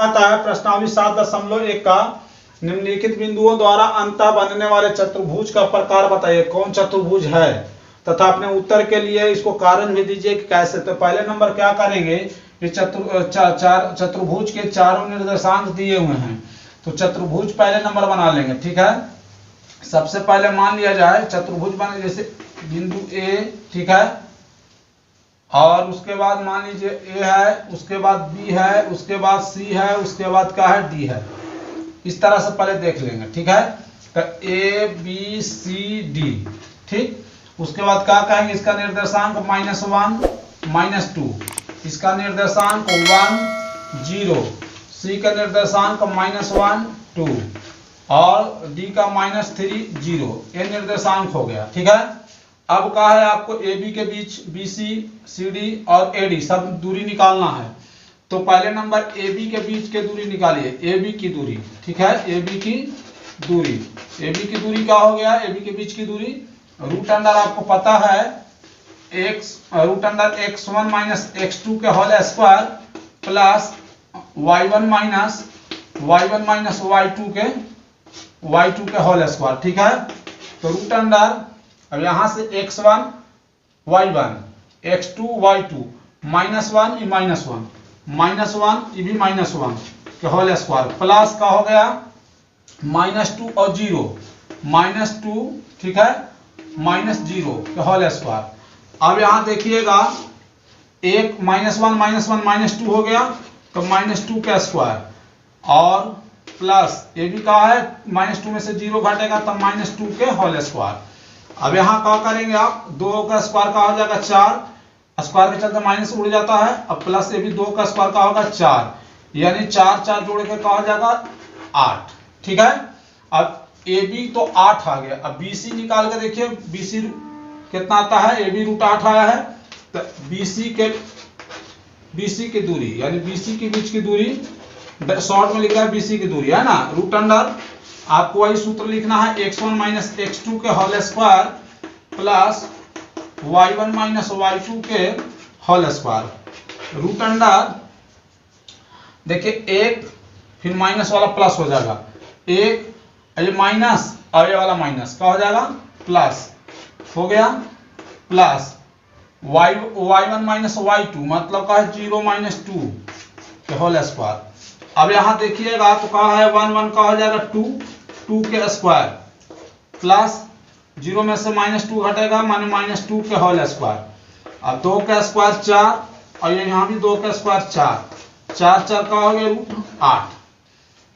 आता है प्रश्नावली 7.1 का निम्नलिखित बिंदुओं द्वारा अंतः बनने वाले चतुर्भुज का प्रकार बताइए, कौन चतुर्भुज है तथा अपने उत्तर के लिए इसको कारण भी दीजिए कि कैसे। तो पहले नंबर क्या करेंगे, ये चतुर्भुज के चारों निर्देशांक दिए हुए हैं, तो चतुर्भुज पहले नंबर बना लेंगे। ठीक है, सबसे पहले मान लिया जाए चतुर्भुज बने जैसे बिंदु ए, ठीक है, और उसके बाद मान लीजिए ए है, उसके बाद बी है, उसके बाद सी है, उसके बाद क्या है डी है। इस तरह से पहले देख लेंगे। ठीक है, तो ए बी सी डी, ठीक। उसके बाद क्या कहेंगे, इसका निर्देशांक -1 -2, इसका निर्देशांक 1 0, सी का निर्देशांक -1 2 और डी का -3 0, ये निर्देशांक हो गया। ठीक है, अब कहा है आपको ए बी के बीच BC CD और AD सब दूरी निकालना है। तो पहले नंबर ए बी के बीच के दूरी निकालिए, ए बी की दूरी। ठीक है, ए बी की दूरी, ए बी की दूरी क्या हो गया, ए बी के बीच की दूरी रूट अंडर आपको पता है रूट अंडर x1 - x2 के whole square plus y1 - y2 के होल स्क्वायर। ठीक है, तो रूट अंडर अब यहां से x1 y1 x2 y2 -1 ये -1 ये भी -1 के होल स्क्वायर प्लस का हो गया -2 और 0 -2, ठीक है, -0 के होल स्क्वायर। अब यहां देखिएगा एक -1 -2 हो गया तो -2 का स्क्वायर और प्लस ये भी कहा है -2 में से 0 घटेगा तो -2 के होल स्क्वायर। अब यहां क्या करेंगे आप, 2 का स्क्वायर का हो जाएगा 4, स्क्वायर के चलते माइनस उड़ जाता है, अब प्लस ये भी 2 का स्क्वायर का होगा 4, यानी 4 जोड़ के क्या हो जाएगा 8। ठीक है, अब ए बी तो 8 आ गया। अब BC निकाल के देखिए, BC कितना आता है, ए बी √8 आया है, तो BC की दूरी यानी BC के बीच की दूरी शॉर्ट में लिख रहा है BC की दूरी है ना, रूट अंडर आपको वही सूत्र लिखना है x1 - x2 के whole square plus y1 - y2 के होल स्क्वायर रूट अंडर। देखिए एक फिर माइनस वाला प्लस हो जाएगा, एक ये माइनस और ये वाला माइनस का हो जाएगा प्लस हो गया, प्लस y1 - y2 मतलब का है 0 - 2 के होल स्क्वायर। अब यहां देखिएगा तो कहा है 1 1 का हो जाएगा 2 के स्क्वायर प्लस 0 में से -2 घटेगा माने -2 के होल स्क्वायर। अब 2 का स्क्वायर 4 और यहाँ भी 2 का स्क्वायर 4 का हो गया √8।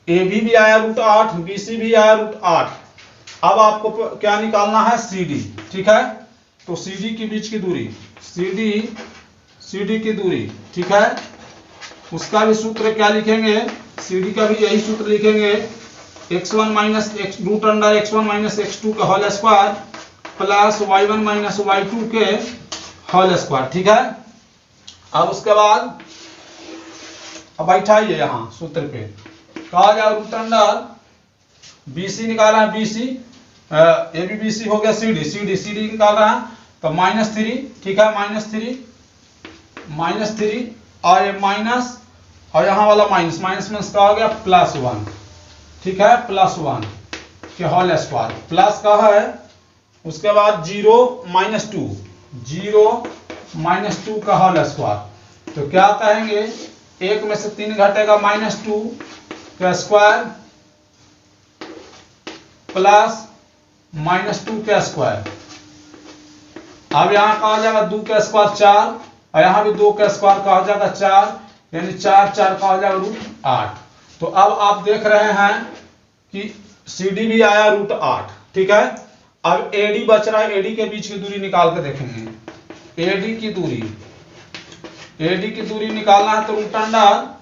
ए भी आया √8, BC भी आया √8। अब आपको क्या निकालना है, CD। ठीक है, तो CD के बीच की दूरी, CD की दूरी, ठीक है, उसका भी सूत्र क्या लिखेंगे, CD का भी यही सूत्र लिखेंगे x1 - root under x1 - x2 का whole square plus y1 - y2 के होल स्क्वायर। ठीक है, अब उसके बाद अब बैठाइए यहाँ सूत्र पे, कहा जाए रूट अंडर BC निकाला है, BC ABBC हो गया CD निकाल रहा है तो -3, ठीक है, -3 और ये माइनस और यहाँ वाला माइनस में का हो गया +1, ठीक है, +1 के होल स्क्वायर प्लस का है, उसके बाद 0 -2 का होल स्क्वायर। तो क्या कहेंगे, 1 में से 3 घटेगा -2 का स्क्वायर प्लस -2 का स्क्वायर। अब यहाँ का हो जाएगा 2 का स्क्वायर 4 और यहाँ भी 2 का स्क्वायर का हो जाएगा 4, यानी 4 का हो जाएगा √8। तो अब आप देख रहे हैं कि CD भी आया √8। ठीक है, अब AD बच रहा है, AD के बीच की दूरी निकाल के देखेंगे। AD की दूरी निकालना है तो रूट अंडर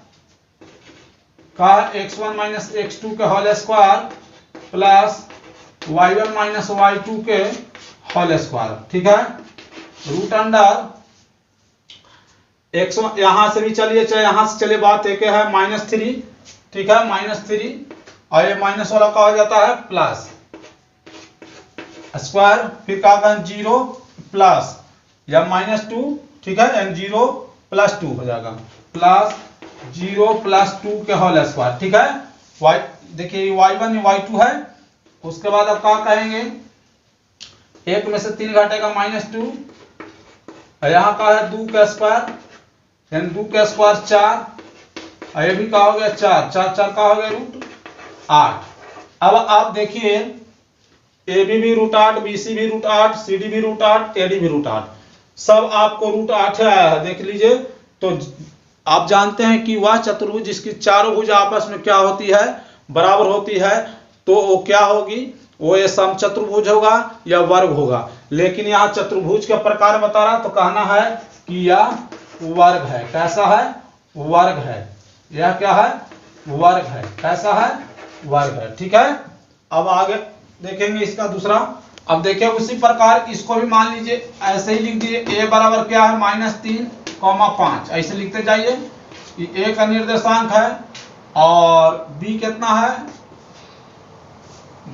का x1 - x2 के whole square plus y1 - y2 के होल स्क्वायर। ठीक है, रूट अंडर x1 यहां से भी चलिए चाहे यहां से चलिए, बात एक है -3, ठीक है, -3 और ये माइनस वाला का हो जाता है प्लस स्क्वायर, फिर का 0 प्लस या -2, ठीक है, 0 + 2 हो जाएगा प्लस 0 प्लस 2 के होल स्क्वायर, ठीक है। y देखिए y1 y2 है। उसके बाद अब क्या कहेंगे, एक में से 3 घटेगा -2, यहाँ का है 2 का स्क्वायर, यानी 2 का स्क्वायर 4, और ये भी का हो गया 4, 4 4 का हो गया √8। अब आप देखिए AB भी √8, BC भी √8, CD भी √8, AD भी √8, सब आपको √8 आया है, देख लीजिए। तो आप जानते हैं कि वह चतुर्भुज जिसकी चारों भुज आपस में क्या होती है, बराबर होती है, तो वो क्या होगी, वो ये समचतुर्भुज होगा या वर्ग होगा। लेकिन यहाँ चतुर्भुज का प्रकार बता रहा, तो कहना है कि यह वर्ग है। कैसा है, वर्ग है। यह क्या है, वर्ग है। कैसा है, वर्ग है, ठीक है। अब आगे देखेंगे इसका दूसरा। अब देखिए उसी प्रकार इसको भी मान लीजिए ऐसे ही लिख दीजिए, a बराबर क्या है -3,5, ऐसे लिखते जाइए कि a का निर्देशांक है और b कितना है,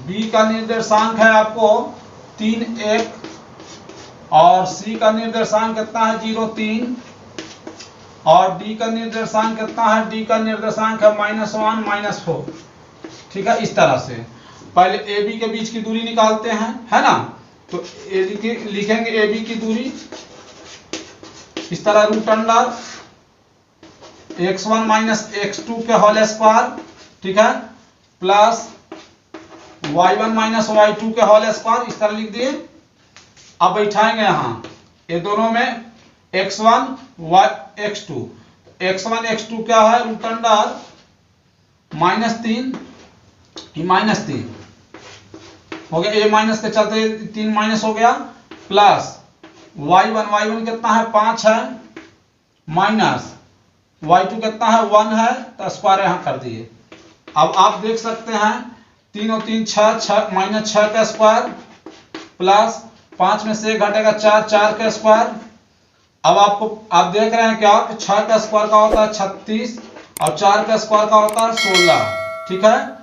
b का निर्देशांक है आपको 3 1, और c का निर्देशांक कितना है 0 3, और d का निर्देशांक कितना है, d का निर्देशांक है -1 -4, ठीक है। इस तरह से पहले AB के बीच की दूरी निकालते हैं, है ना। तो AB की लिखेंगे, AB की दूरी इस तरह √, x1 - x2 के होल स्क्वायर, ठीक है, प्लस y1 - y2 के होल स्क्वायर, इस तरह लिख दिए। अब बैठाएंगे यहाँ ये दोनों में x1 x2, x1 x2 क्या है √, -3 -3 हो गया, a माइनस के चलते 3 माइनस हो गया, प्लस y1 कितना है 5 है, माइनस y2 कितना है 1 है, तो स्क्वायर यहाँ कर दिए। अब आप देख सकते हैं 3 और 3 6 6 -6 का स्क्वायर, प्लस 5 में से 1 घटेगा 4 4 का स्क्वायर। अब आप देख रहे हैं क्या, 6 का स्क्वायर का होता है 36, और 4 का स्क्वायर का होता है 16, ठीक है।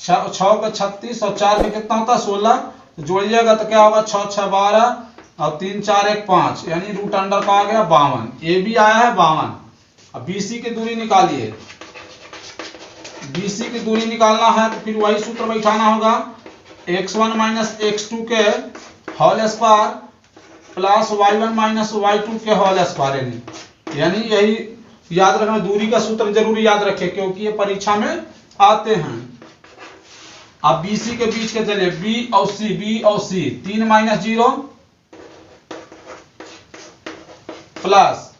6 का 36 और 4 का कितना होता है 16, तो जोड़िएगा तो क्या होगा 6 6 12 और 3 4 1 5, यानी √, का आ गया 52। ए बी आया है 52। अब बीसी की दूरी निकालिए, बीसी की दूरी निकालना है तो फिर वही सूत्र बैठाना होगा, x1 - x2 के whole square plus y1 - y2 के होल स्क्वायर, यानी यही याद रखना, दूरी का सूत्र जरूर याद रखें क्योंकि ये परीक्षा में आते हैं। अब BC के बीच के चलिए, B और C 3 - 0 प्लस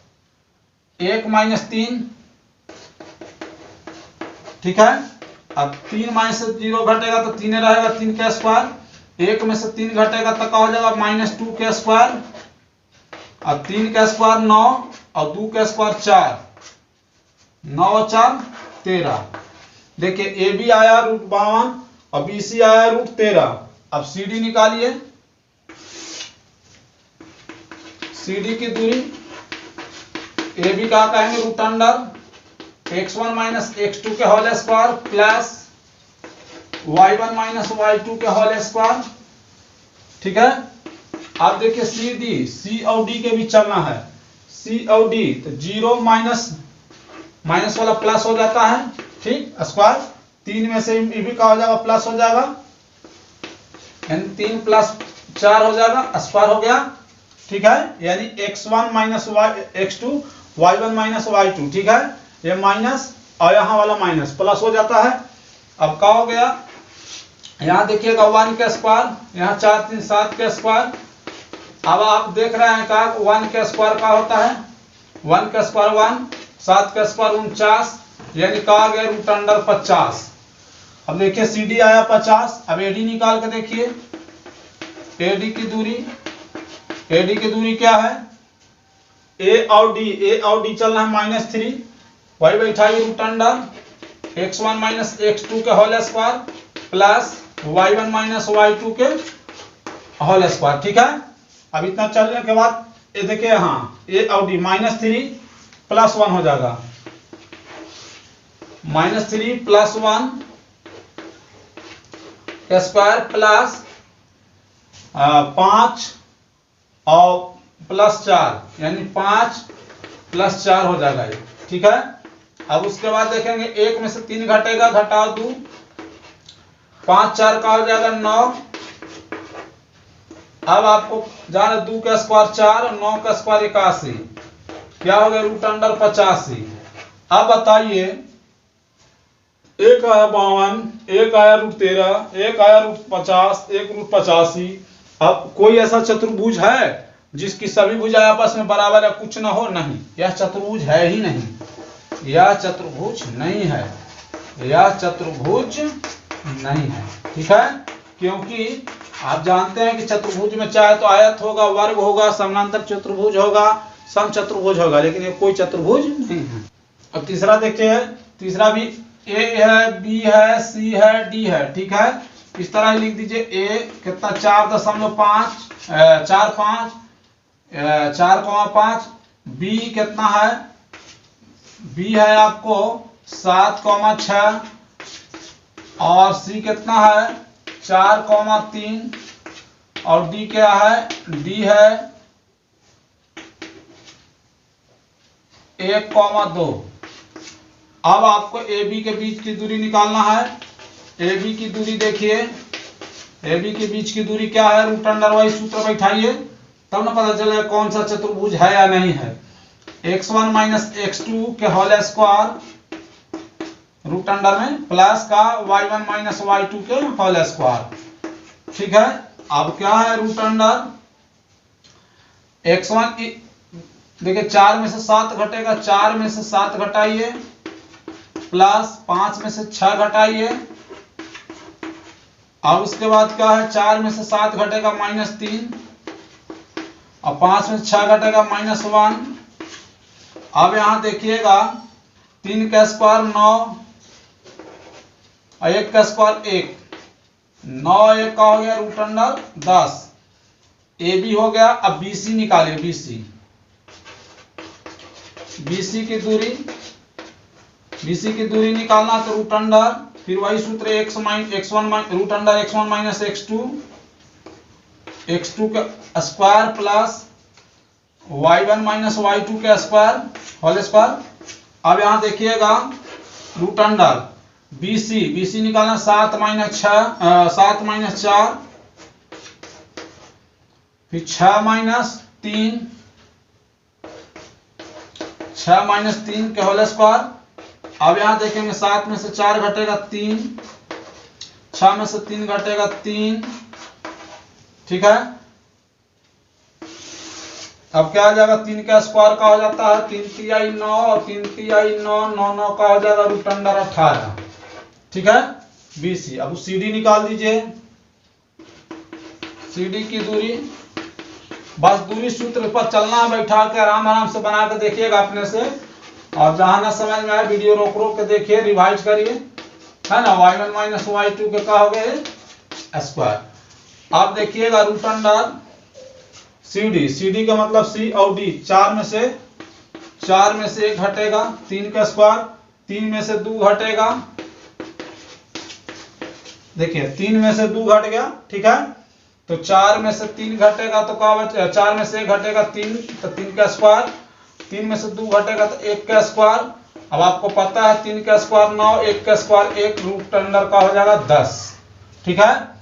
1 - 3, ठीक है। अब 3 में से 0 घटेगा तो 3 रहेगा, 3 का स्क्वायर, 1 में से 3 घटेगा तो क्या हो जाएगा -2 का स्क्वायर, और 3 का स्क्वायर 9 और 2 का स्क्वायर 4, 9 और 4 13। देखिए AB आया √52 और BC आया √13। अब CD निकालिए, CD की दूरी AB का कहेंगे √, x1 - x2 के whole square plus y1 - y2 के होल स्क्वायर, ठीक है। अब देखिए C और D के बीच चलना है, C और D तो 0 माइनस वाला प्लस हो जाता है, ठीक, स्क्वायर 3 में से ये भी का हो जाएगा प्लस हो जाएगा, यानी 3 + 4 हो जाएगा, स्क्वायर हो गया, ठीक है। यानी x1 - x2 y1 - y2, ठीक है। ये माइनस और यहाँ वाला माइनस प्लस हो जाता है। अब क्या हो गया, यहाँ देखिएगा 1 का स्क्वायर, यहाँ 4 3 7 का स्क्वायर। अब आप देख रहे हैं का 1 का स्क्वायर का होता है, 1 का स्क्वायर 1, 7 का स्क्वायर 49, यानी का आ गया √, 50। अब देखिए CD आया 50। अब AD निकाल के देखिए, AD की दूरी क्या है, A और D चलना है -3, वही बैठाइए √, x1 - x2 के whole square plus y1 - y2 के होल स्क्वायर, ठीक है। अब इतना चलने के बाद ये देखिए यहाँ A और D -3 + 1 हो जाएगा, -3 + 1 स्क्वायर प्लस 5 और +4, यानी 5 + 4 हो जाएगा ये, ठीक है। अब उसके बाद देखेंगे 1 में से 3 घटेगा, घटाओ 2, 5 4 का हो जाएगा 9। अब आपको जाना 2 का स्क्वायर 4 और 9 का स्क्वायर 81, क्या हो गया रूट अंडर 85। अब बताइए 1 आया 52, 1 आया रूट 13, 1 आया रूट 50, 1 रूट 85। अब कोई ऐसा चतुर्भुज है जिसकी सभी भुजाएं आपस में बराबर या कुछ ना हो? नहीं, यह चतुर्भुज है ही नहीं, यह चतुर्भुज नहीं है, यह चतुर्भुज नहीं है। ठीक है, क्योंकि आप जानते हैं कि चतुर्भुज में चाहे तो आयत होगा, वर्ग होगा, समानांतर चतुर्भुज होगा, समचतुर्भुज होगा, लेकिन ये कोई चतुर्भुज नहीं है। अब तीसरा देखिए, तीसरा भी ए है, बी है, सी है, डी है। ठीक है, इस तरह लिख दीजिए। ए कितना 4.5 4,5, बी कितना है, बी है आपको 7,6 और सी कितना है 4,3 और डी क्या है, डी है 1,2। अब आपको ए बी के बीच की दूरी निकालना है। ए बी की दूरी देखिए, ए बी के बीच की दूरी क्या है, रूट अंडर वाई सूत्र बैठाइए, तब ना पता चलेगा कौन सा चतुर्भुज है या नहीं है। x1 माइनस x2 के होल स्क्वायर रूट अंडर में प्लस का y1 माइनस y2 के होल स्क्वायर। ठीक है, अब क्या है रूट अंडर x1 देखिए 4 में से 7 घटेगा, 4 में से 7 घटाइए प्लस 5 में से 6 घटाइए। अब उसके बाद क्या है, 4 में से 7 घटेगा -3 और 5 में से 6 घटेगा -1। अब यहां देखिएगा 3 का स्क्वायर 9 और 1 का स्क्वायर 1, 9 1 का हो गया रूट अंडर 10। ए बी हो गया। अब बी सी निकालिए, बी सी, बीसी की दूरी, बीसी की दूरी निकालना तो रूट अंडर फिर वही सूत्र x1 root under x1 minus x2 का square plus y1 minus y2 का स्क्वायर होल स्क्वायर। अब यहां देखिएगा रूट अंडर बीसी, बीसी निकालना 7 माइनस 4 फिर 6 माइनस 3, 6 माइनस 3 के होल स्क्वायर। अब यहां देखेंगे 7 में से 4 घटेगा 3, 6 में से 3 घटेगा 3। ठीक है, अब क्या आ जाएगा, 3 का स्क्वायर का हो जाता है 3 तिहाई 9 और 3 तिहाई 9, 9 9 का हो जाएगा रूट अंडर 18। ठीक है, बीसी। अब सीडी निकाल दीजिए, सीडी की दूरी, बस दूरी सूत्र पर चलना, बैठा के आराम आराम से बना के देखिएगा अपने से, और जहां ना समझ में आए वीडियो रोक रोक के देखिए, रिवाइज करिए, है ना। y1 माइनस y2 के क्या हो गए स्क्वायर। अब देखिएगा रूट अंडर CD, CD का मतलब C और D, 4 में से 1 घटेगा, 3 का स्क्वायर, 3 में से 2 घटेगा, देखिए 3 में से 2 घट गया। ठीक है, तो 4 में से 3 घटेगा तो क्या बचेगा, 4 में से 1 घटेगा 3, तो 3 का स्क्वायर, 3 में से 2 घटेगा तो 1 का स्क्वायर। अब आपको पता है 3 का स्क्वायर 9, 1 का स्क्वायर 1, रूट अंडर का हो जाएगा 10। ठीक है,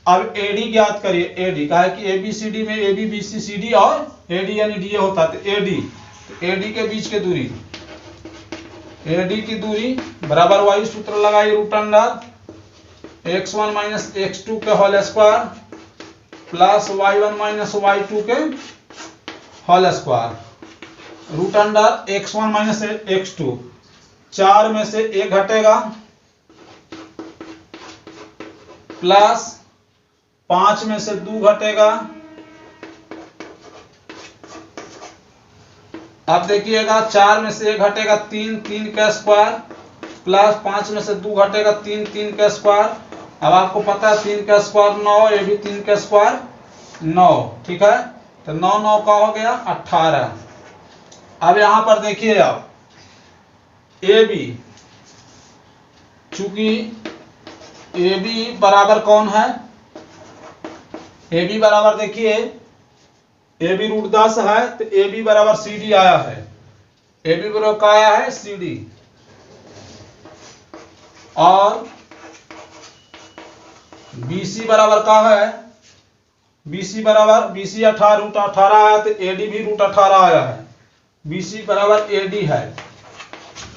अब एडी ज्ञात करिए, एडी का है कि एबीसीडी में एबी बीसी सीडी और एडी यानी डी होता है, तो एडी, तो एडी के बीच की दूरी, एडी की दूरी बराबर वही सूत्र लगाइए, root under x1 minus x2 के whole square plus y1 minus y2 के whole square, root under x1 minus x2, 4 में से 1 घटेगा प्लस 5 में से 2 घटेगा। अब देखिएगा 4 में से 1 घटेगा 3, 3 का स्क्वायर प्लस 5 में से 2 घटेगा 3, 3 का स्क्वायर। अब आपको पता है 3 का स्क्वायर 9, ये भी 3 का स्क्वायर 9। ठीक है, तो 9 9 का हो गया 18। अब यहां पर देखिए आप ए बी, चूंकि ए बी बराबर कौन है, ए बी बराबर देखिए ए बी रूट 10 है, तो ए बी बराबर सी डी आया है, ए बी बराबर क्या आया है सी डी। और BC बराबर का है, BC बराबर BC 18 आया तो AD भी √18 आया है, BC बराबर AD है।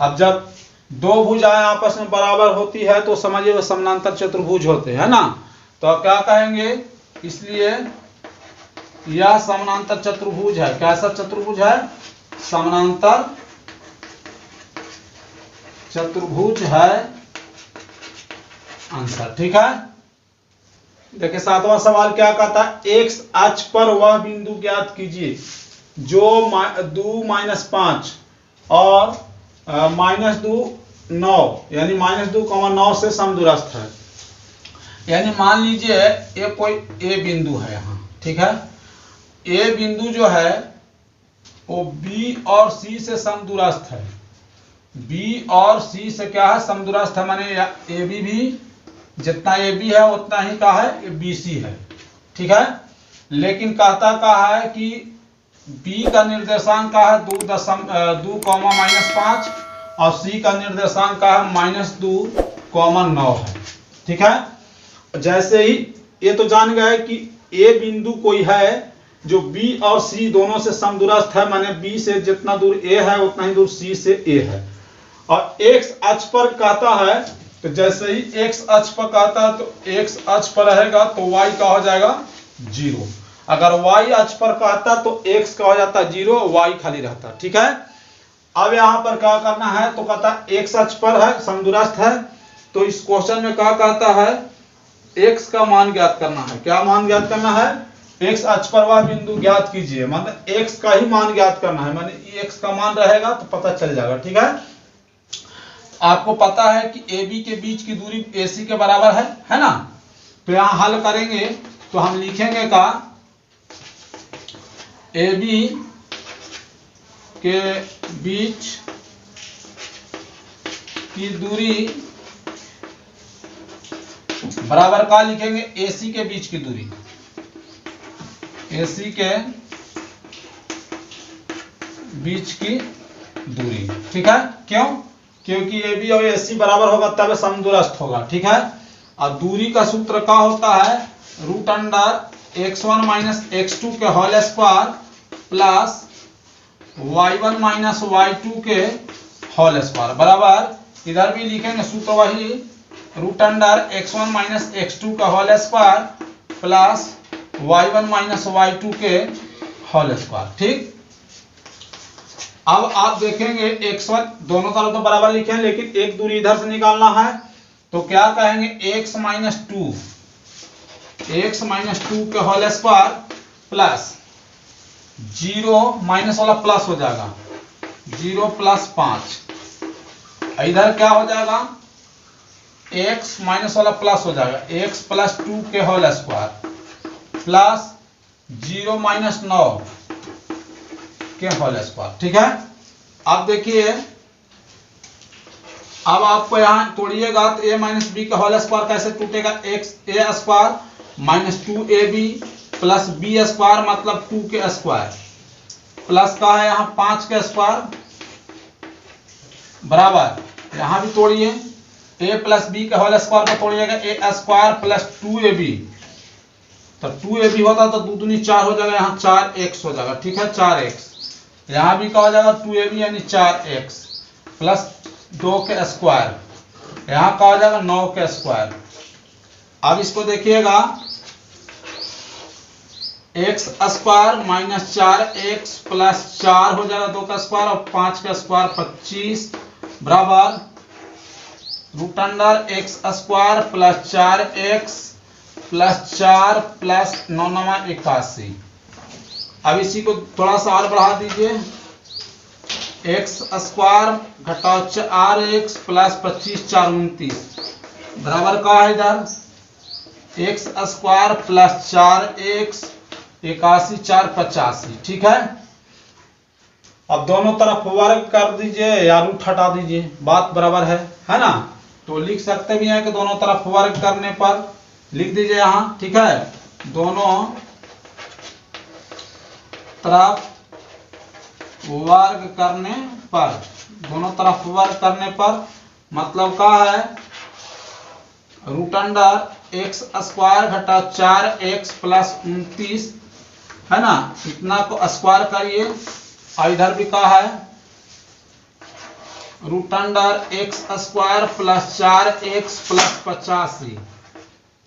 अब जब दो भुजाएं आपस में बराबर होती है तो समझिए वो समानांतर चतुर्भुज होते हैं ना, तो अब क्या कहेंगे, इसलिए यह समानांतर चतुर्भुज है। कैसा चतुर्भुज है? समानांतर चतुर्भुज है आंसर। ठीक है, देखिए 7वां सवाल क्या कहता है, एक्स अक्ष पर वह बिंदु ज्ञात कीजिए जो 2 - 5 और -2 9 यानी -2, 9 से समदूरस्थ है। यानी मान लीजिए ये कोई ए बिंदु है यहाँ, ठीक है, ए बिंदु जो है वो बी और सी से समदूरस्थ है। बी और सी से क्या है? समदूरस्थ है, माने ए बी भी जितना ए बी है उतना ही का है बी सी है। ठीक है, लेकिन कहता का है कि बी का निर्देशांक का है 2, -5 और सी का निर्देशांक का है -2, 9 है। ठीक है, जैसे ही ये तो जान गए कि ए बिंदु कोई है जो बी और सी दोनों से समदूरस्थ है, माने बी से जितना दूर ए है उतना ही दूर सी से ए है। और एक्स अक्ष पर कहता है तो जैसे ही एक्स अक्ष पर कहता है तो एक्स अक्ष पर रहेगा तो वाई का हो जाएगा 0। अगर वाई अक्ष पर कहता तो एक्स का हो जाता 0, वाई खाली रहता। ठीक है, अब यहां पर क्या करना है तो कहता एक्स अक्ष पर है, समदूरस्थ है, तो इस क्वेश्चन में क्या कहता है, एक्स का मान ज्ञात करना है। क्या मान ज्ञात करना है? एक्स अक्ष पर वह बिंदु ज्ञात कीजिए, मतलब एक्स का ही मान ज्ञात करना है, माने एक्स का मान रहेगा तो पता चल जाएगा। ठीक है, आपको पता है कि ए बी के बीच की दूरी ए सी के बराबर है ना, तो यहां हल करेंगे तो हम लिखेंगे का ए बी के बीच की दूरी बराबर का लिखेंगे ए सी के बीच की दूरी, ए सी के बीच की दूरी। ठीक है, क्यों? क्योंकि ए बी और ए सी बराबर होगा तब समदूरस्थ होगा। ठीक है, और दूरी का सूत्र क्या होता है, √(x1 - x2) के whole square plus y1 - y2 के होल स्क्वायर बराबर, इधर भी लिखेंगे सूत्र वही, √(x1 - x2) का whole square plus y1 - y2 के होल स्क्वायर। ठीक, अब आप देखेंगे x1 दोनों तरफ तो बराबर लिखे हैं, लेकिन एक दूरी इधर से निकालना है तो क्या कहेंगे, x - 2 के होल स्क्वायर प्लस 0 माइनस वाला प्लस हो जाएगा 0 + 5, इधर क्या हो जाएगा, x माइनस वाला प्लस हो जाएगा x + 2 के होल स्क्वायर प्लस 0 - 9 के होल स्क्वायर। ठीक है, अब देखिए, अब आपको यहां तोड़िएगा तो a - b का होल स्क्वायर कैसे टूटेगा, a² - 2ab plus b square मतलब 2 के स्क्वायर प्लस का है यहां 5 के स्क्वायर बराबर, यहां भी तोड़िए a + b का होल स्क्वायर को तोड़िएगा a² + 2ab, तो 2ab होता तो 2 दूनी 4 हो जाएगा, यहाँ 4x हो जाएगा। ठीक है, 4x, यहां भी क्या हो जाएगा 2ab यानी 4x प्लस 2 के स्क्वायर, यहां क्या हो जाएगा 9 के स्क्वायर। अब इसको देखिएगा, x² - 4x प्लस 4 हो जाएगा 2 का स्क्वायर और 5 का स्क्वायर 25 बराबर √(x² + 4x + 4 + 9 × 9 = 81। अब इसी को थोड़ा सा और बढ़ा दीजिए, x² घटाओ 4x प्लस 25 4 29 बराबर का है इधर x² + 4x 81 4 85। ठीक है, अब दोनों तरफ वर्ग कर दीजिए या रूट हटा दीजिए, बात बराबर है ना, तो लिख सकते भी हैं कि दोनों तरफ वर्ग करने पर लिख दीजिए यहां। ठीक है, दोनों तरफ वर्ग करने पर, दोनों तरफ वर्ग करने पर मतलब क्या है रूट अंडर एक्स स्क्वायर घटा 4x प्लस 29 है ना, इतना को स्क्वायर करिए। और इधर भी कहा है root under x square plus 4x plus 85,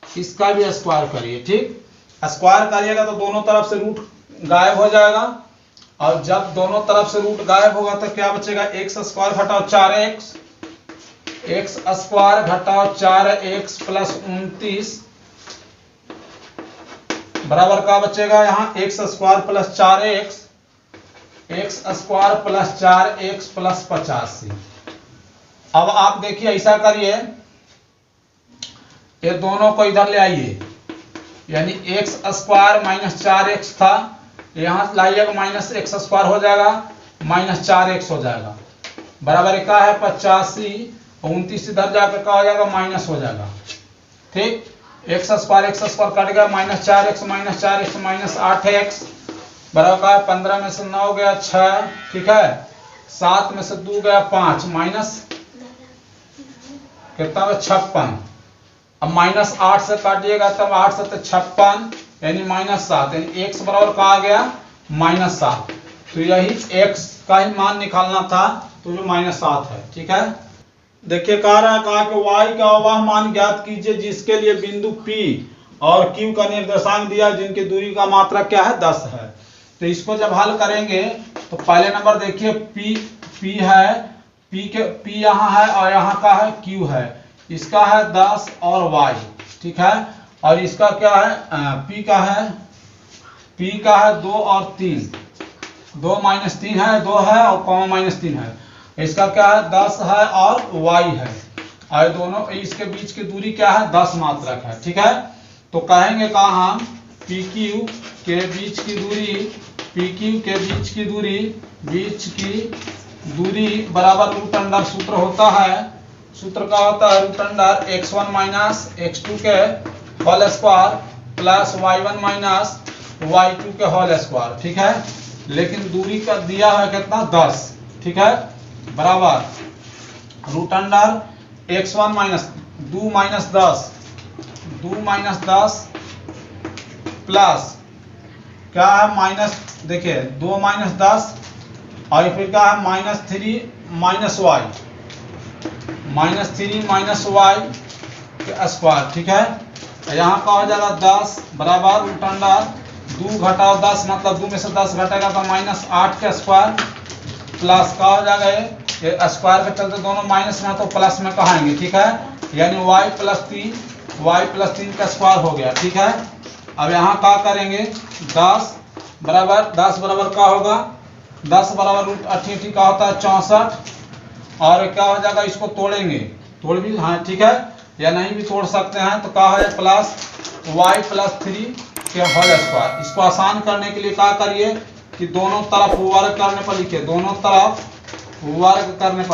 इसका भी स्क्वायर करिए। ठीक, स्क्वायर करिएगा तो दोनों तरफ से रूट गायब हो जाएगा, और जब दोनों तरफ से रूट गायब होगा तो क्या बचेगा, एक्स स्क्वायर घटाओ 4x, एक्स स्क्वायर घटाओ 4x प्लस 29 बराबर का बचेगा यहाँ x square plus 4x, x square plus 4x plus 85। अब आप देखिए ऐसा करिए, ये दोनों को इधर ले आइए, यानी एक्स स्क्वायर माइनस 4x था, यहां लाइएगा माइनस एक्स स्क्वायर हो जाएगा, माइनस 4x हो जाएगा, बराबर क्या है 85। 29 इधर जाकर क्या हो जाएगा, माइनस हो जाएगा। ठीक, एक्स स्क्वायर कट गया, minus 4x minus 4x minus 8x बराबर का 15 में से 9 गया 6, ठीक है, 7 में से 2 गया 5, माइनस कितना है 56। अब माइनस 8 से काटिएगा तब 8 से 56 यानी माइनस 7, यानी x बराबर का आ गया माइनस 7। तो यही x का ही मान निकालना था, तो जो माइनस 7 है। ठीक है, देखिए कहा कि y का वह मान ज्ञात कीजिए जिसके लिए बिंदु P और Q का निर्देशांक दिया, जिनकी दूरी का मात्रा क्या है 10 है। तो इसको जब हल करेंगे तो पहले नंबर देखिए P है, P यहाँ है और यहाँ का है Q है, इसका है 10 और y, ठीक है, और इसका क्या है P का है 2 और 3, 2 माइनस 3 है, 2 है और कॉमा माइनस 3 है, इसका क्या है 10 है और y है, और दोनों इसके बीच की दूरी क्या है 10 मात्रक है। ठीक है, तो कहेंगे कहा हम PQ के बीच की दूरी बराबर रूट अंडर सूत्र होता है, सूत्र का होता है root under x1 minus x2 के whole square plus y1 minus y2 के होल स्क्वायर। ठीक है, लेकिन दूरी का दिया है कितना 10, ठीक है, बराबर root under x1 minus 2 minus 10 plus क्या है माइनस, देखिए 2 माइनस 10 और फिर क्या है माइनस 3 माइनस y के स्क्वायर। ठीक है, यहाँ का हो जाएगा 10 बराबर रूट अंडर 2 घटाओ 10 मतलब 2 में से 10 घटेगा तो माइनस 8 के स्क्वायर प्लस का हो जाएगा, ये स्क्वायर के चलते दोनों माइनस में तो प्लस में कहाएंगे। ठीक है, यानी y प्लस 3 का स्क्वायर हो गया। ठीक है, अब यहाँ क्या करेंगे 10 बराबर का होगा 10 बराबर रूट 88 का होता है 64, और क्या हो जाएगा इसको तोड़ेंगे, तोड़ भी हाँ ठीक है, या नहीं भी तोड़ सकते हैं, तो क्या है प्लस y प्लस 3 के होल स्क्वायर। इसको आसान करने के लिए क्या करिए कि दोनों तरफ वर्ग करने पर लिखिए, दोनों तरफ वर्ग करने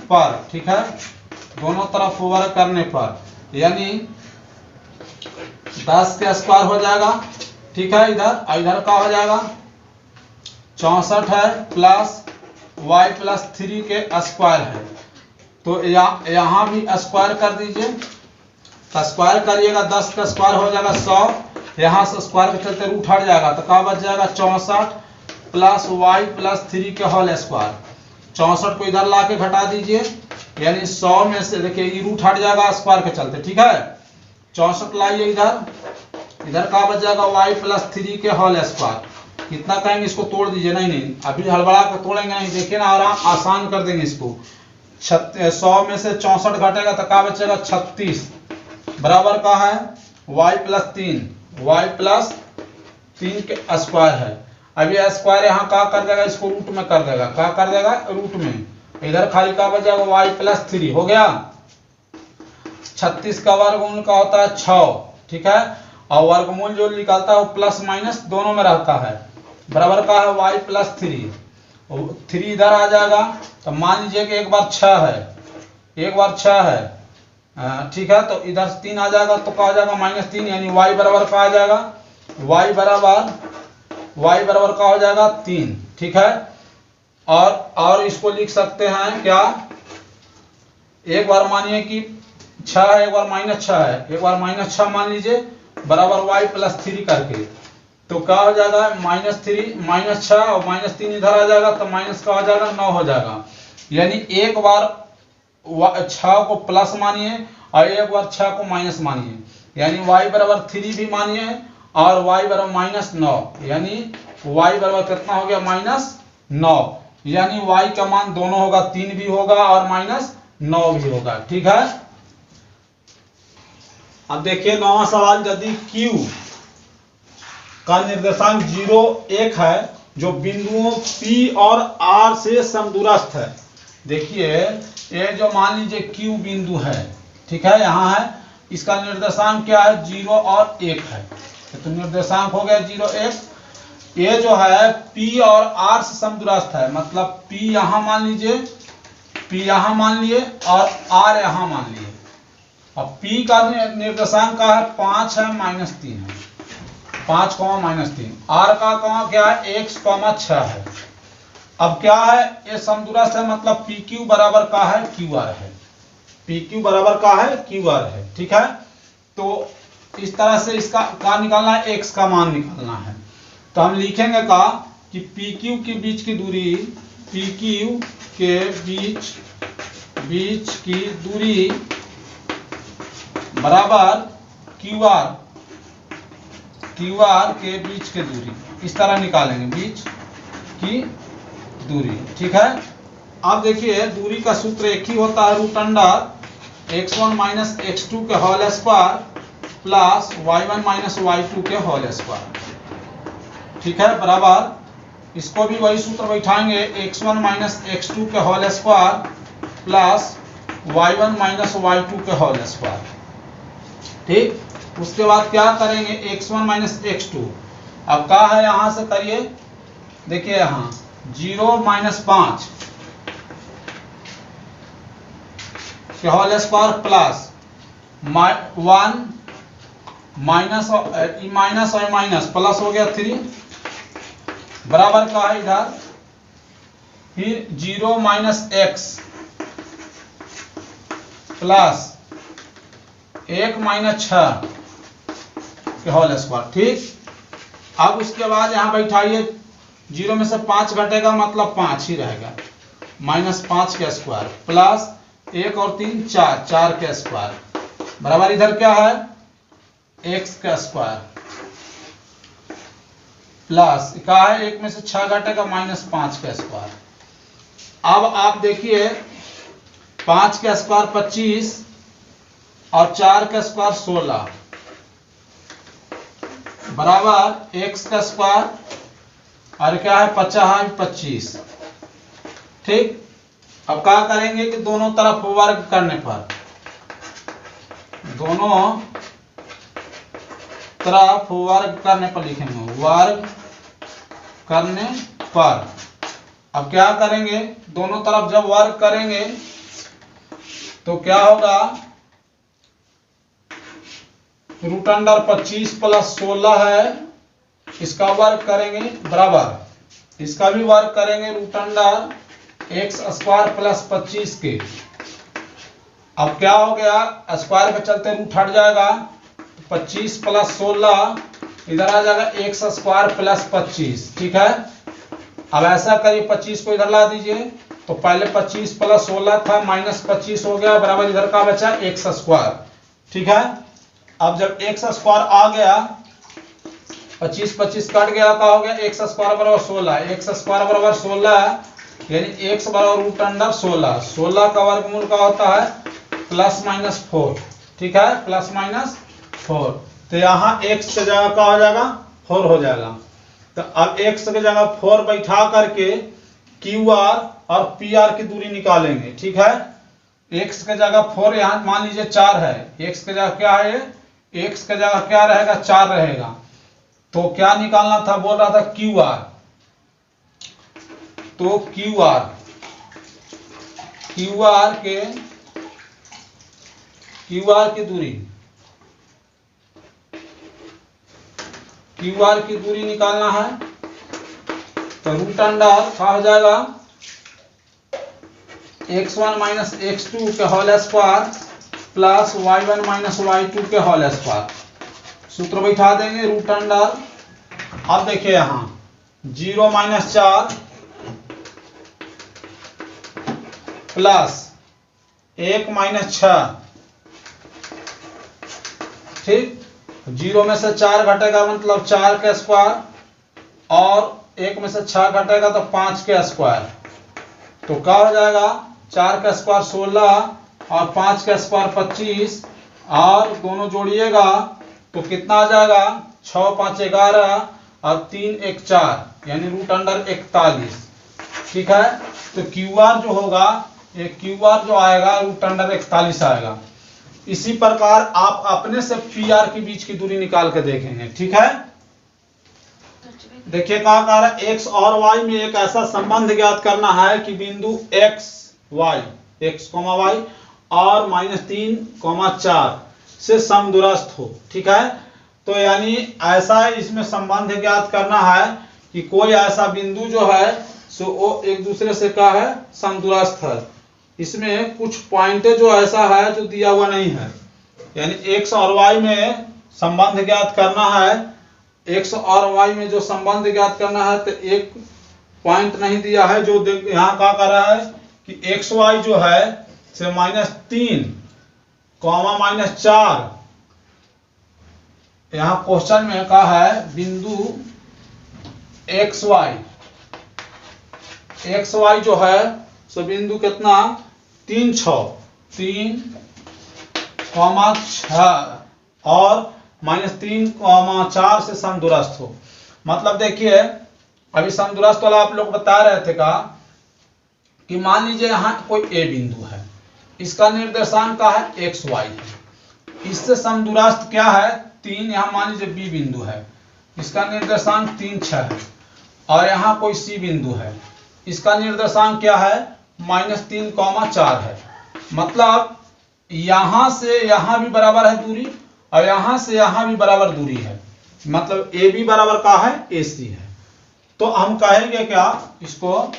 पर, ठीक है, दोनों तरफ वर्ग करने पर यानी 10 के स्क्वायर हो जाएगा। ठीक है, इधर का हो जाएगा 64 है प्लस y प्लस 3 के स्क्वायर है, तो यहाँ भी स्क्वायर कर दीजिए, स्क्वायर करिएगा 10 का स्क्वायर हो जाएगा 100, यहाँ से स्क्वायर के चलते रूट हट जाएगा तो क्या बच जाएगा 64 प्लस y प्लस 3 के होल स्क्वायर। 64 को इधर ला के घटा दीजिए, यानी 100 में से देखिए ये रूट हट जाएगा स्क्वायर के चलते। ठीक है, 64 लाइए इधर का बच जाएगा y प्लस 3 के होल स्क्वायर। कितना कहेंगे इसको तोड़ दीजिए, नहीं अभी हड़बड़ा कर तोड़ेंगे नहीं, देखिए ना आराम आसान कर देंगे इसको। 100 में से 64 घटेगा तो क्या बचेगा 36 बराबर का है y प्लस 3 के स्क्वायर है। अब ये स्क्वायर यहाँ क्या कर देगा, इसको रूट में कर देगा, क्या कर देगा रूट में, इधर खाली का बच जाएगा y प्लस 3 हो गया। 36 का वर्गमूल का होता है 6, ठीक है, और वर्गमूल जो निकालता है वो प्लस माइनस दोनों में रहता है, बराबर का है y प्लस 3 इधर आ जाएगा, तो मान लीजिए कि एक बार 6 है, ठीक है, तो इधर 3 आ जाएगा तो क्या आ जाएगा -3, यानी y बराबर का आ जाएगा, y बराबर का हो जाएगा 3। ठीक है, और इसको लिख सकते हैं क्या एक बार मानिए कि 6 है, एक बार -6 है, एक बार -6 मान लीजिए बराबर y + 3 करके, तो क्या हो जाएगा -3 -6 और -3 इधर आ जाएगा तो माइनस का हो जाएगा 9 हो जाएगा। यानी एक बार 6 को प्लस मानिए और एक बार 6 को माइनस मानिए, यानी y बराबर 3 भी मानिए और y बराबर -9, यानी y बराबर कितना हो गया -9, यानी y का मान दोनों होगा, 3 भी होगा और -9 भी होगा। ठीक है। अब देखिए 9वां सवाल, यदि Q का निर्देशांक 0 1 है जो बिंदुओं P और R से समदूरस्थ है। देखिए ये जो मान लीजिए Q बिंदु है, ठीक है, यहाँ है, इसका निर्देशांक क्या है 0 और 1 है, तो निर्देशांक हो गया 0 1। ये जो है P और R से समदूरस्थ है, मतलब P यहाँ मान लीजिए, P यहाँ मान लिए और R यहाँ मान लिए। अब P का निर्देशांक का है 5 है -3 है, 5, -3। R का क्या है 1, 6 है। अब क्या है ये समदूरस्थ है, मतलब PQ बराबर का है QR है, PQ बराबर का है QR है। ठीक है, तो इस तरह से इसका क्या निकालना है, x का मान निकालना है। तो हम लिखेंगे का कि PQ के बीच की दूरी, PQ के बीच की दूरी बराबर QR के बीच की दूरी, इस तरह निकालेंगे, बीच की दूरी। ठीक है। अब देखिए दूरी का सूत्र एक ही होता है, √(x1 - x2) के whole square plus y1 - y2 के होल स्क्वायर। ठीक है, बराबर इसको भी वही सूत्र बैठाएंगे, x1 - x2 के whole square plus y1 - y2 के होल स्क्वायर। ठीक, उसके बाद क्या करेंगे x1 - x2, अब क्या है यहां से करिए, देखिए यहाँ 0 - 5 के होल स्क्वायर प्लस 1 माइनस और माइनस प्लस हो गया 3 बराबर का है इधर, फिर 0 - x प्लस 1 - 6 के होल स्क्वायर। ठीक, अब उसके बाद यहां बैठाइए, 0 में से 5 घटेगा मतलब 5 ही रहेगा, -5 के स्क्वायर प्लस 1 और 3 4 के स्क्वायर बराबर इधर क्या है x का स्क्वायर प्लस क्या है 1 में से 6 घटेगा -5 का स्क्वायर। अब आप देखिए 5 का स्क्वायर 25 और 4 का स्क्वायर 16 बराबर x का स्क्वायर और क्या है 50 25। ठीक, अब क्या करेंगे कि दोनों तरफ वर्ग करने पर, दोनों तरफ वर्ग करने पर लिखेंगे, वर्ग करने पर। अब क्या करेंगे, दोनों तरफ जब वर्ग करेंगे तो क्या होगा, √25 + 16 है, इसका वर्ग करेंगे बराबर, इसका भी वर्ग करेंगे √x² + 25 के। अब क्या हो गया, स्क्वायर पे चलते रूट हट जाएगा, 25 + 16 इधर आ जाएगा x² + 25। ठीक है, अब ऐसा करिए 25 को इधर ला दीजिए, तो पहले 25 + 16 था, -25 हो गया बराबर इधर का बचा x²। ठीक है, अब जब x² आ गया, 25 कट गया, क्या हो गया x² = 16, x² = 16 यानी x बराबर √16, 16 का वर्गमूल का होता है +-4। ठीक है, +-4, तो यहाँ x की जगह क्या हो जाएगा 4 हो जाएगा। तो अब x की जगह 4 बैठा करके QR और PR की दूरी निकालेंगे। ठीक है, x की जगह 4 यहाँ मान लीजिए 4 है, x की जगह क्या है, x की जगह क्या रहेगा 4 रहेगा, तो क्या निकालना था, बोल रहा था QR, तो QR की दूरी, QR की दूरी निकालना है, तो √क्या हो जाएगा x1 माइनस x2 के whole square plus y1 minus y2 के होल स्क्वायर। सूत्र बैठा देंगे रूट अंडर, अब देखिए यहां 0 माइनस 4 प्लस 1 माइनस 6, ठीक। 0 में से 4 घटेगा मतलब 4 का स्क्वायर और 1 में से 6 घटेगा तो 5 का स्क्वायर। तो क्या हो जाएगा, 4 का स्क्वायर 16 और 5 का स्क्वायर 25 और दोनों जोड़िएगा तो कितना आ जाएगा, 6 5 11 और 3 1 4 यानी रूट अंडर 41। ठीक है, तो QR जो होगा, ये QR जो आएगा रूट अंडर 41 आएगा। इसी प्रकार आप अपने से PR के बीच की दूरी निकाल के देखेंगे। ठीक है, देखिए क्या कह रहा है, x और y में एक ऐसा संबंध ज्ञात करना है कि बिंदु x y और -3, 4 से समदूरस्थ हो। ठीक है, तो यानी ऐसा इसमें संबंध ज्ञात करना है कि कोई ऐसा बिंदु जो है सो वो एक दूसरे से क्या है, समदूरस्थ है। इसमें कुछ पॉइंट जो ऐसा है जो दिया हुआ नहीं है, यानी x और y में संबंध ज्ञात करना है। x और y में जो संबंध ज्ञात करना है तो एक पॉइंट नहीं दिया है, जो यहाँ क्या कर रहा है कि xy जो है से -3, -4, यहाँ क्वेश्चन में कहा है बिंदु xy जो है सो बिंदु कितना 3 6 और -3, 4 से समदूरस्थ हो। मतलब देखिए अभी समदूरस्थ वाला आप लोग बता रहे थे का कि मान लीजिए यहाँ कोई A बिंदु है, इसका निर्देशांक का है xy है, इससे समदूरस्थ क्या है 3, यहाँ मान लीजिए B बिंदु है, इसका निर्देशांक 3 6 है, और यहाँ कोई C बिंदु है, इसका निर्देशांक क्या है -3, 4 है। मतलब यहां से यहां भी बराबर है दूरी और यहां से यहां भी बराबर दूरी है, मतलब AB बराबर का है AC है। तो हम कहेंगे क्या, इसको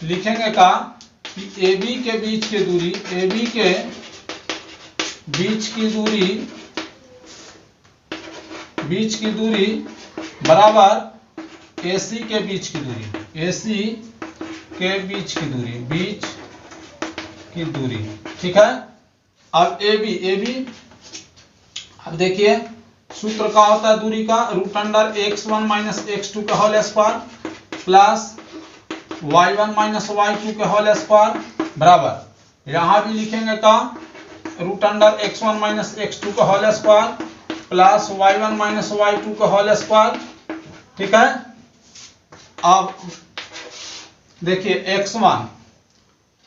लिखेंगे क्या कि AB के बीच की दूरी, AB के बीच की दूरी बराबर AC के बीच की दूरी, AC के बीच की दूरी। ठीक है, अब AB अब देखिए सूत्र का होता है दूरी का, root under x1 minus x2 का whole square plus y1 minus y2 के होल स्क्वायर बराबर, यहां भी लिखेंगे का root under x1 minus x2 का whole square plus y1 minus y2 का होल स्क्वायर। ठीक है, अब देखिए x1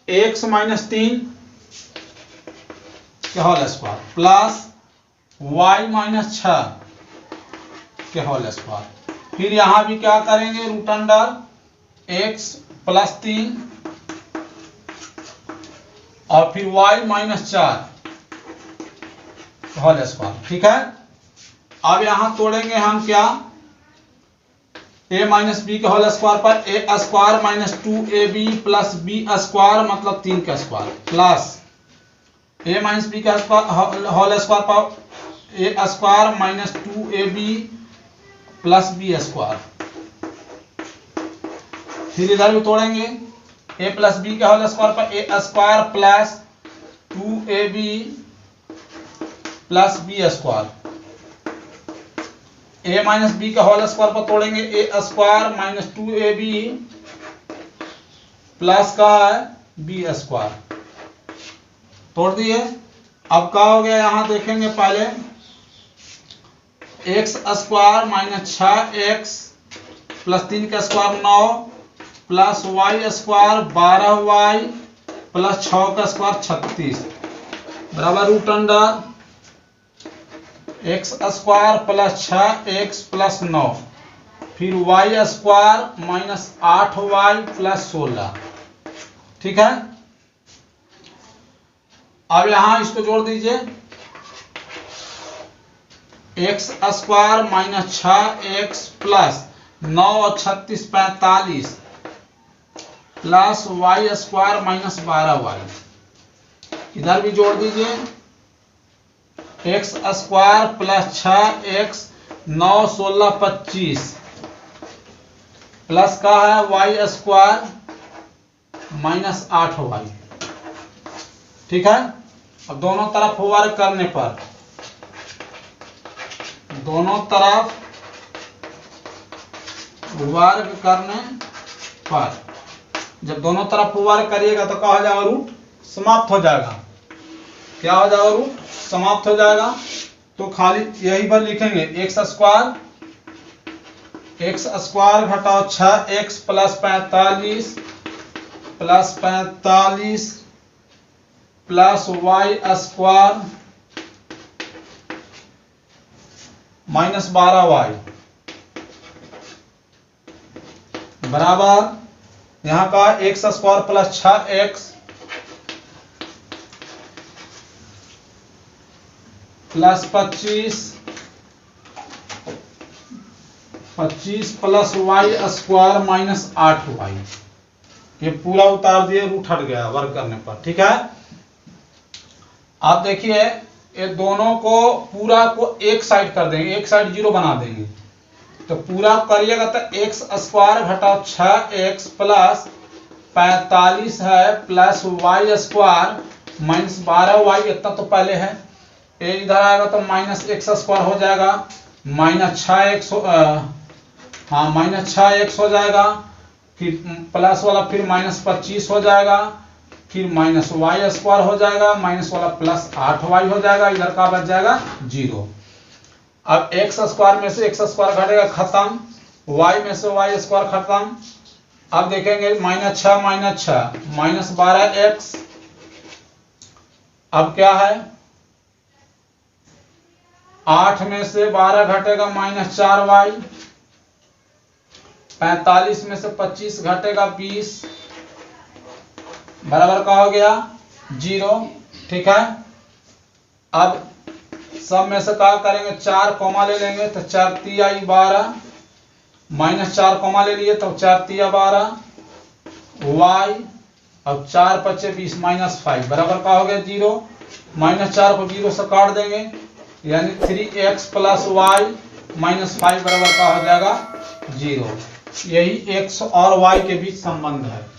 x माइनस 3 के whole square plus y minus 6 के होल स्क्वायर, फिर यहां भी क्या करेंगे रूट अंडर x प्लस 3 और फिर y माइनस 4 होल स्क्वायर। ठीक है, अब यहां तोड़ेंगे हम क्या, a माइनस बी के होल स्क्वायर पर a square minus 2ab plus b square मतलब 3 का square plus a minus b का होल स्क्वायर पर a square minus 2ab plus b square. फिर इधर भी तोड़ेंगे a प्लस बी के होल स्क्वायर पर a square plus 2ab plus b square. a minus b का होल स्क्वायर पर तोड़ेंगे a square minus 2ab plus का है b स्क्वायर। तोड़ दिए, अब क्या हो गया यहां देखेंगे पहले x square minus 6x plus 3 का square 9 plus y square 12y plus 6 का स्क्वायर 36 बराबर root under x square plus 6x plus 9 फिर y square minus 8y plus 16। ठीक है, अब यहां इसको जोड़ दीजिए x square minus 6x plus 9 और 36 45 plus y square minus 12y, इधर भी जोड़ दीजिए x square plus 6x 9 16 25 plus का है वाई स्क्वायर माइनस 8y। ठीक है। अब दोनों तरफ वर्ग करने पर, दोनों तरफ वर्ग करने पर, जब दोनों तरफ वर्ग करिएगा तो क्या हो जाएगा, रूट समाप्त हो जाएगा। क्या हो जाएगा, रूट समाप्त हो जाएगा। तो खाली यही पर लिखेंगे एक्स स्क्वायर घटाओ 6x plus 45 plus y square minus 12y बराबर यहां का x square plus 6x plus 25 plus y square minus 8y। ये पूरा उतार दिए, रूट हट गया वर्ग करने पर। ठीक है। आप देखिए ये दोनों को पूरा को एक साइड कर देंगे, एक साइड 0 बना देंगे। तो पूरा करिएगा तो एक्स स्क्वायर घटाओ 6x प्लस 45 है plus y square minus 12y, इतना तो पहले है। ये इधर आएगा तो माइनस एक्स स्क्वायर हो जाएगा, माइनस 6x माइनस 6x हो जाएगा, फिर प्लस वाला फिर माइनस 25 हो जाएगा, फिर माइनस वाई स्क्वायर हो जाएगा, माइनस वाला प्लस 8y हो जाएगा, इधर का बच जाएगा 0। अब एक्स स्क्वायर में से एक्स स्क्वायर घटेगा खत्म, वाई में से वाई स्क्वायर खत्म। अब देखेंगे माइनस 6 माइनस 12x, अब क्या है 8 में से 12 घटेगा माइनस 4y, 45 में से 25 घटेगा 20 बराबर का हो गया 0। ठीक है। अब सब में से क्या करेंगे, 4 कॉमा ले लेंगे तो 4 तिया 12 माइनस 4 कॉमा ले लिए तो 4 तिया 12 y, अब 4 5 20 माइनस 5 बराबर का हो गया 0। माइनस 4 को 0 से काट देंगे, यानी 3x प्लस वाई माइनस 5 बराबर का हो जाएगा 0। यही x और y के बीच संबंध है।